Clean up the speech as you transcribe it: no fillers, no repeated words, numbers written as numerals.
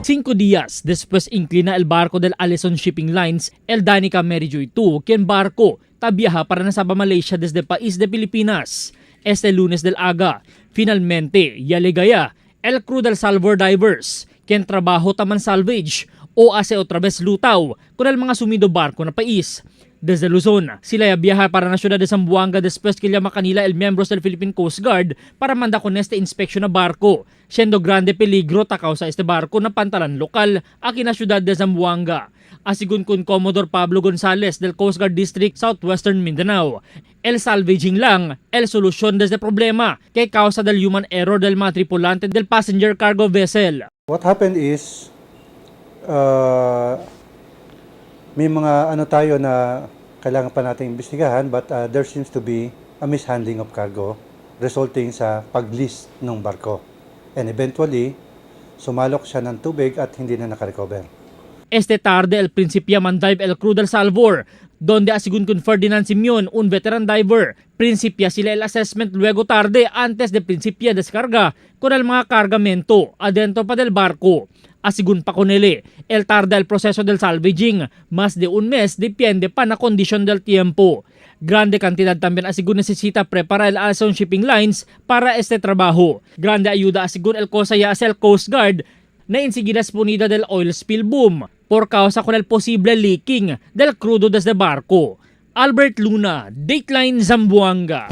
5 días después inclina el barco del Allison Shipping Lines, el Danica Merijoy II, quien barco tabiaja para Nasaba, Malaysia desde país de Pilipinas. Este lunes del aga, finalmente ya ligaya el crew del Salvor Divers, quien trabajo taman salvage o hace otra vez lutaw con el mga sumido barco na país. Desde Luzon, sila viaja para na ciudad de Zamboanga después que llama kanila el miembros del Philippine Coast Guard para manda con este inspeksyon na barco, siendo grande peligro takaw sa este barco na pantalan lokal aquí na ciudad de Zamboanga. Asigun kun Commodore Pablo Gonzales del Coast Guard District Southwestern Mindanao, el salvaging lang el solusyon desde problema kay causa del human error del mga tripulante del passenger cargo vessel. What happened is, may mga tayo na kailangan pa nating imbestigahan, but there seems to be a mishandling of cargo resulting sa pag-list ng barko. And eventually, sumalok siya ng tubig at hindi na nakarecover. Este tarde el principia mandive el crew del Salvor, donde asigun con Ferdinand Simeon, un veteran diver, principia sila el assessment luego tarde antes de principia descarga con el mga cargamento adentro pa del barco. Asigun pa con ele, el tarde el proceso del salvaging, más de un mes depende pa na kondisyon del tiempo. Grande cantidad también asigun necesita preparar el Allison Shipping Lines para este trabajo. Grande ayuda asigun el COSAIA as el Coast Guard na enseguidas punida del oil spill boom por causa con el posible leaking del crudo desde barco. Albert Luna, Dateline Zamboanga.